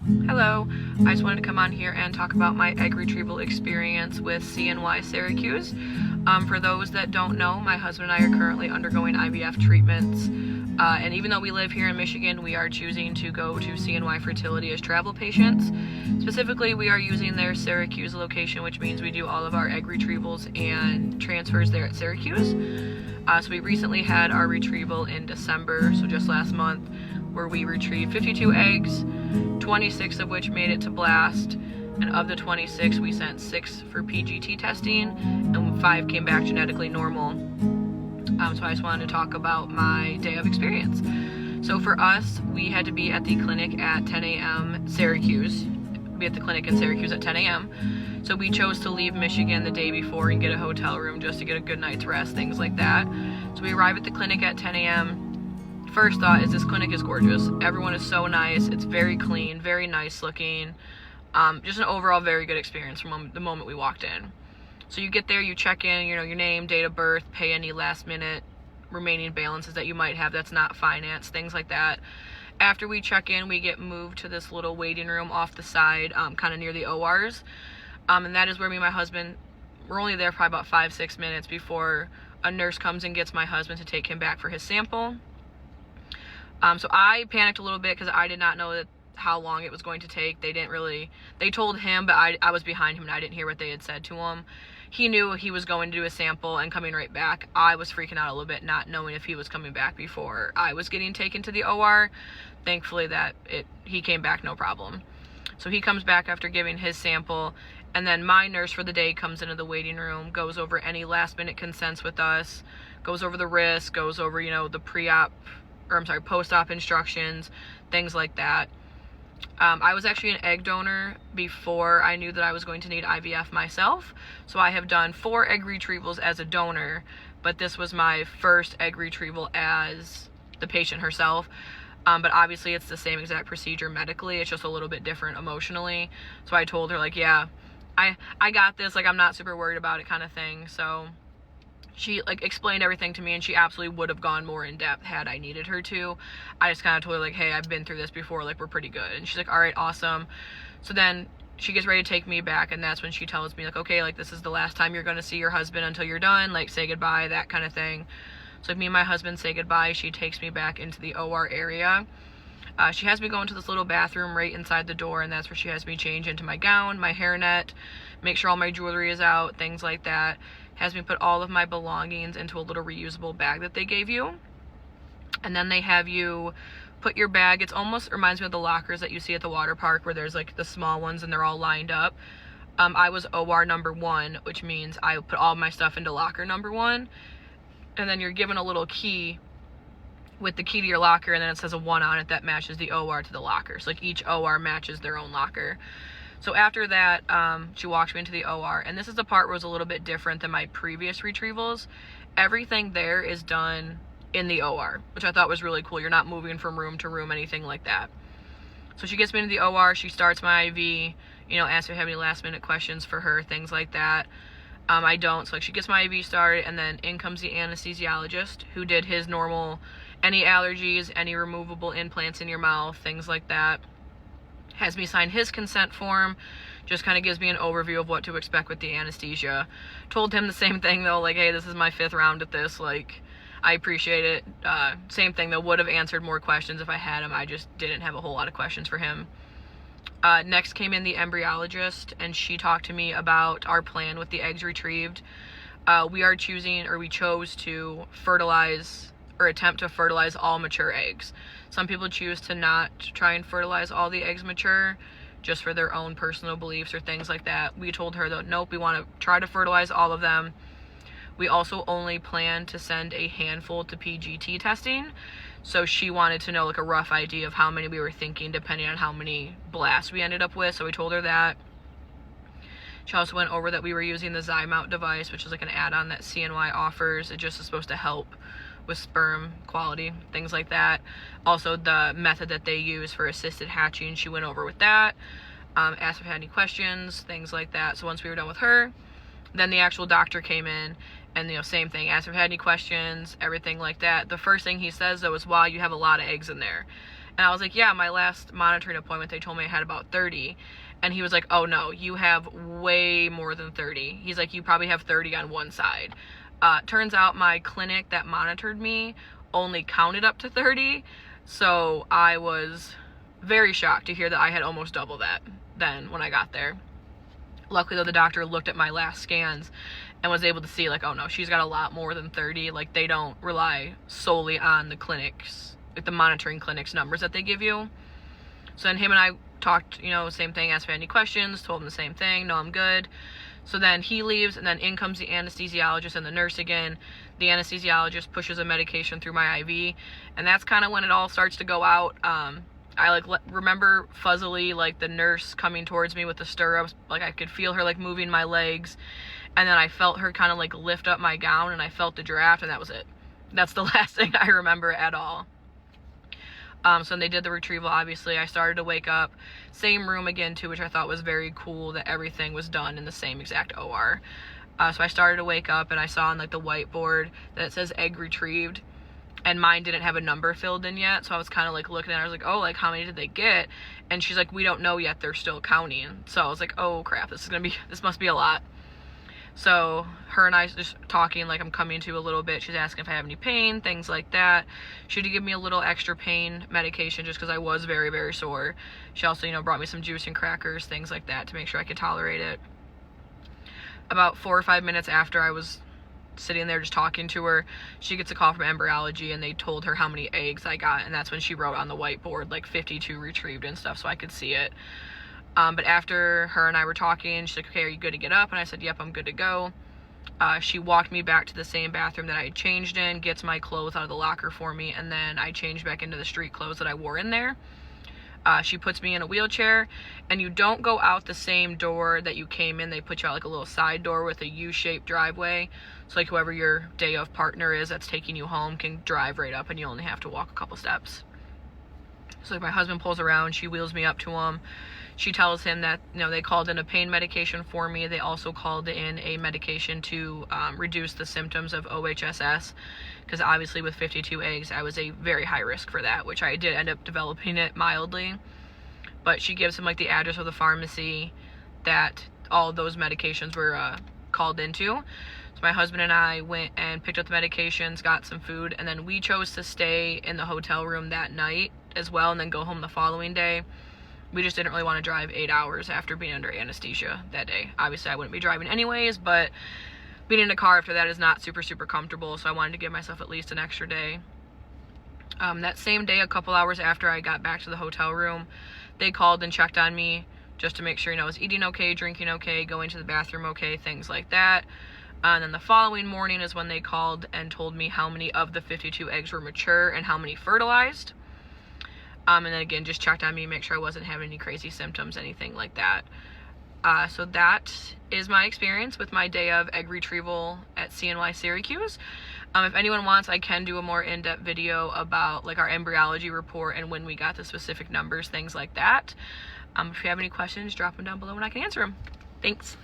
Hello, I just wanted to come on here and talk about my egg retrieval experience with CNY Syracuse. For those that don't know, my husband and I are currently undergoing IVF treatments. And even though we live here in Michigan, we are choosing to go to CNY Fertility as travel patients. Specifically, we are using their Syracuse location, which means we do all of our egg retrievals and transfers there at Syracuse. So we recently had our retrieval in December, so just last month, where we retrieved 52 eggs, 26 of which made it to blast, and of the 26 we sent 6 for PGT testing and 5 came back genetically normal. So I just wanted to talk about my day of experience. So for us, we had to be at the clinic at 10 a.m. Syracuse, be at the clinic in Syracuse at 10 a.m. So we chose to leave Michigan the day before and get a hotel room just to get a good night's rest, things like that. So we arrive at the clinic at 10 a.m. First thought is this clinic is gorgeous. Everyone is so nice. It's very clean, very nice looking. Just an overall very good experience from the moment we walked in. So you get there, you check in, your name, date of birth, pay any last minute remaining balances that you might have that's not finance, things like that. After we check in, we get moved to this little waiting room off the side, kind of near the ORs. And that is where me and my husband, we're only there probably about 5-6 minutes before a nurse comes and gets my husband to take him back for his sample. So I panicked a little bit because I did not know how long it was going to take. They told him, but I was behind him and I didn't hear what they had said to him. He knew he was going to do a sample and coming right back. I was freaking out a little bit, not knowing if he was coming back before I was getting taken to the OR. Thankfully he came back no problem. So he comes back after giving his sample, and then my nurse for the day comes into the waiting room, goes over any last minute consents with us, goes over the risk, goes over, the post-op instructions, things like that. I was actually an egg donor before I knew that I was going to need IVF myself. So I have done 4 egg retrievals as a donor, but this was my first egg retrieval as the patient herself. But obviously it's the same exact procedure medically. It's just a little bit different emotionally. So I told her, yeah, I got this. I'm not super worried about it kind of thing. So she explained everything to me, and she absolutely would have gone more in depth had I needed her to. I just kind of told her hey, I've been through this before, we're pretty good. And she's like, all right, awesome. So then she gets ready to take me back, and that's when she tells me okay, this is the last time you're going to see your husband until you're done, say goodbye, that kind of thing. So me and my husband say goodbye. She takes me back into the OR area. She has me go into this little bathroom right inside the door, and that's where she has me change into my gown, my hairnet, make sure all my jewelry is out, things like that. Has me put all of my belongings into a little reusable bag that they gave you. And then they have you put your bag, it almost reminds me of the lockers that you see at the water park where there's the small ones and they're all lined up. I was OR number 1, which means I put all my stuff into locker number 1. And then you're given a little key with the key to your locker, and then it says a 1 on it that matches the OR to the locker. So each OR matches their own locker. So after that, she walks me into the OR, and this is the part where it was a little bit different than my previous retrievals. Everything there is done in the OR, which I thought was really cool. You're not moving from room to room, anything like that. So she gets me into the OR, she starts my IV, asks if I have any last minute questions for her, things like that. I don't, so she gets my IV started, and then in comes the anesthesiologist, who did his normal, any allergies, any removable implants in your mouth, things like that. Has me sign his consent form, just kind of gives me an overview of what to expect with the anesthesia. Told him the same thing though, hey, this is my 5th round at this, I appreciate it. Same thing though, would have answered more questions if I had him. I just didn't have a whole lot of questions for him. Next came in the embryologist, and she talked to me about our plan with the eggs retrieved. We chose to fertilize or attempt to fertilize all mature eggs. Some people choose to not try and fertilize all the eggs mature, just for their own personal beliefs or things like that. We told her though, nope, we want to try to fertilize all of them. We also only plan to send a handful to PGT testing. So she wanted to know a rough idea of how many we were thinking depending on how many blasts we ended up with. So we told her that. She also went over that we were using the Zymount device, which is an add-on that CNY offers. It just is supposed to help with sperm quality, things like that. Also the method that they use for assisted hatching, she went over with that. Asked if I had any questions, things like that. So once we were done with her, then the actual doctor came in, and same thing, asked if I had any questions, everything like that. The first thing he says though is, wow, you have a lot of eggs in there. And I was like, yeah, my last monitoring appointment, they told me I had about 30. And he was like, oh no, you have way more than 30. He's like, you probably have 30 on one side. Turns out my clinic that monitored me only counted up to 30. So I was very shocked to hear that I had almost double that then when I got there. Luckily though, the doctor looked at my last scans and was able to see like, oh no, she's got a lot more than 30. Like, they don't rely solely on the clinics, like the monitoring clinics numbers that they give you. So then him and I talked, you know, same thing, asked if I had any questions, told him the same thing, no, I'm good. So then he leaves, and then in comes the anesthesiologist and the nurse again. The anesthesiologist pushes a medication through my IV, and that's kind of when it all starts to go out. I like remember fuzzily like the nurse coming towards me with the stirrups, like I could feel her like moving my legs, and then I felt her kind of like lift up my gown, and I felt the draft, and that was it. That's the last thing I remember at all. So when they did the retrieval, obviously I started to wake up, same room again too, which I thought was very cool that everything was done in the same exact OR. So I started to wake up, and I saw on like the whiteboard that it says egg retrieved, and mine didn't have a number filled in yet. So I was kind of like looking at it, I was like, oh, like how many did they get? And she's like, we don't know yet, they're still counting. So I was like, oh crap, this must be a lot. So her and I just talking, like I'm coming to a little bit. She's asking if I have any pain, things like that. She did give me a little extra pain medication just because I was very, very sore. She also, you know, brought me some juice and crackers, things like that to make sure I could tolerate it. About 4 or 5 minutes after I was sitting there just talking to her, she gets a call from embryology, and they told her how many eggs I got, and that's when she wrote on the whiteboard like 52 retrieved and stuff, so I could see it. But after her and I were talking, she's like, okay, are you good to get up? And I said, yep, I'm good to go. She walked me back to the same bathroom that I had changed in, gets my clothes out of the locker for me, and then I changed back into the street clothes that I wore in there. She puts me in a wheelchair, and you don't go out the same door that you came in. They put you out like a little side door with a U-shaped driveway. So like whoever your day of partner is that's taking you home can drive right up, and you only have to walk a couple steps. So like my husband pulls around, she wheels me up to him. She tells him that, you know, they called in a pain medication for me. They also called in a medication to reduce the symptoms of OHSS, because obviously with 52 eggs, I was a very high risk for that, which I did end up developing it mildly. But she gives him like the address of the pharmacy that all those medications were called into. So my husband and I went and picked up the medications, got some food, and then we chose to stay in the hotel room that night as well, and then go home the following day. We just didn't really want to drive 8 hours after being under anesthesia that day. Obviously, I wouldn't be driving anyways, but being in a car after that is not super, super comfortable, so I wanted to give myself at least an extra day. That same day, a couple hours after I got back to the hotel room, they called and checked on me just to make sure, you know, I was eating okay, drinking okay, going to the bathroom okay, things like that. And then the following morning is when they called and told me how many of the 52 eggs were mature and how many fertilized. And then again, just checked on me, make sure I wasn't having any crazy symptoms, anything like that. So that is my experience with my day of egg retrieval at CNY Syracuse. If anyone wants, I can do a more in-depth video about like our embryology report and when we got the specific numbers, things like that. If you have any questions, drop them down below and I can answer them. Thanks.